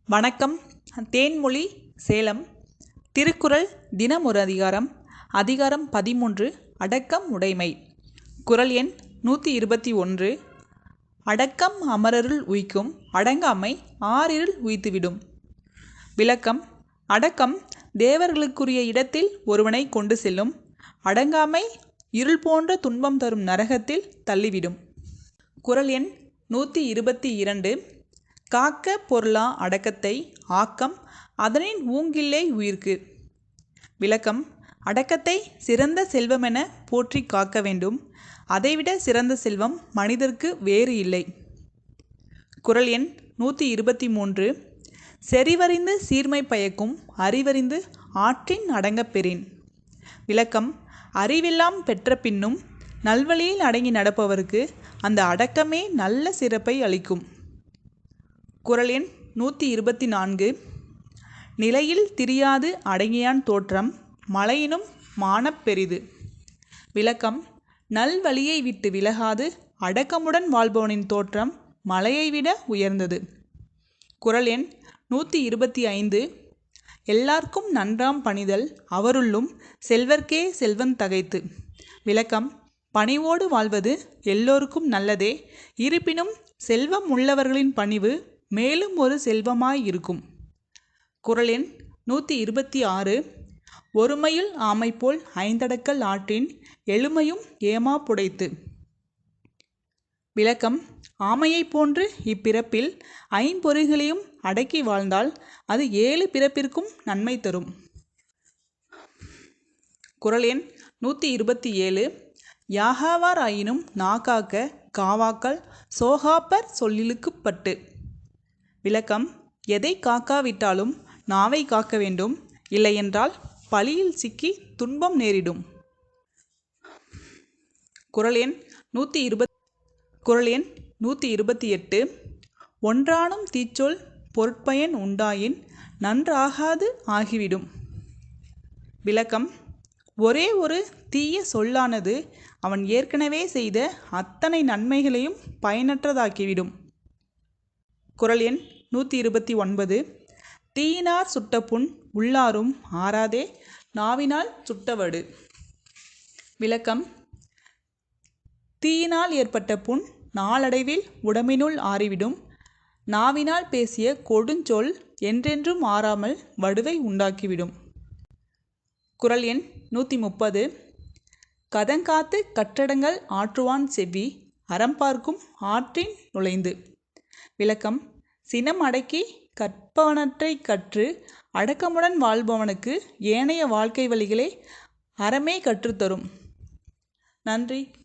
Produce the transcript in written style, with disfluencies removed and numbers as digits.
வணக்கம். தேன்மொழி சேலம். திருக்குறள் தினம் ஒரு அதிகாரம். அதிகாரம் 13. அடக்கம் உடைமை. குறள் எண் 121. அடக்கம் அமரருள் உய்க்கும், அடங்காமை ஆறிருள் உய்த்துவிடும். விளக்கம். அடக்கம் தேவர்களுக்குரிய இடத்தில் ஒருவனை கொண்டு செல்லும். அடங்காமை இருள் போன்ற துன்பம் தரும் நரகத்தில் தள்ளிவிடும். குறள் எண் 122. காக்க பொருளா அடக்கத்தை, ஆக்கம் அதனின் ஊங்கில்லை உயிர்க்கு. விளக்கம். அடக்கத்தை சிறந்த செல்வமென போற்றி காக்க வேண்டும். அதைவிட சிறந்த செல்வம் மனிதர்க்கு வேறு இல்லை. குறள் எண் 123. செறிவறிந்து சீர்மை பயக்கும், அறிவறிந்து ஆற்றின் அடங்கப் பெறின். விளக்கம். அறிவெல்லாம் பெற்ற பின்னும் நல்வழியில் அடங்கி நடப்பவருக்கு அந்த அடக்கமே நல்ல சிறப்பை அளிக்கும். குறள் எண் 124. நிலையில் திரியாது அடங்கியான் தோற்றம், மலையினும் மானப் பெரிது. விளக்கம். நல்வழியை விட்டு விலகாது அடக்கமுடன் வாழ்பவனின் தோற்றம் மலையை விட உயர்ந்தது. குறள் எண் 125. எல்லார்க்கும் நன்றாம் பணிதல், அவருள்ளும் செல்வர்க்கே செல்வந் தகைத்து. விளக்கம். பணிவோடு வாழ்வது எல்லோருக்கும் நல்லதே, இருப்பினும் செல்வம் உள்ளவர்களின் பணிவு மேலும் ஒரு செல்வமாய் இருக்கும். குறள் எண் 126. ஒருமையுள் ஆமை போல் ஐந்தடக்கல் ஆற்றின், எழுமையும் ஏமா புடைத்து. விளக்கம். ஆமையைப் போன்று இப்பிறப்பில் ஐம்பொறிகளையும் அடக்கி வாழ்ந்தால் அது 7 பிறப்பிற்கும் நன்மை தரும். குறள் எண் 127. யாகாவார் ஆயினும் நாகாக்க, காவாக்கால் சோகாப்பர் சொல்லிலுக்குப் பட்டு. விளக்கம். எதை காக்காவிட்டாலும் நாவை காக்க வேண்டும், இல்லையென்றால் பழியில் சிக்கி துன்பம் நேரிடும். குறள் எண் 128. ஒன்றானும் தீச்சொல் பொருட்பயன் உண்டாயின் நன்றாகாது ஆகிவிடும். விளக்கம். ஒரே ஒரு தீய சொல்லானது அவன் ஏற்கனவே செய்த அத்தனை நன்மைகளையும் பயனற்றதாக்கிவிடும். குறள் எண் 129. தீயினார் சுட்ட புண் உள்ளாரும் ஆறாதே, நாவினால் சுட்டவடு. விளக்கம். தீயினால் ஏற்பட்ட புண் நாளடைவில் உடம்பினுள் ஆறிவிடும். நாவினால் பேசிய கொடுஞ்சொல் என்றென்றும் ஆறாமல் வடுவை உண்டாக்கிவிடும். குறள் எண் 130. கதங்காத்து கற்றடங்கல் ஆற்றுவான் செவ்வி, அறம்பார்க்கும் ஆற்றின் நுழைந்து. விளக்கம். சினம் அடக்கி கற்பவனற்றை கற்று அடக்கமுடன் வாழ்பவனுக்கு ஏனைய வாழ்க்கை வழிகளை அறமே கற்றுத்தரும். நன்றி.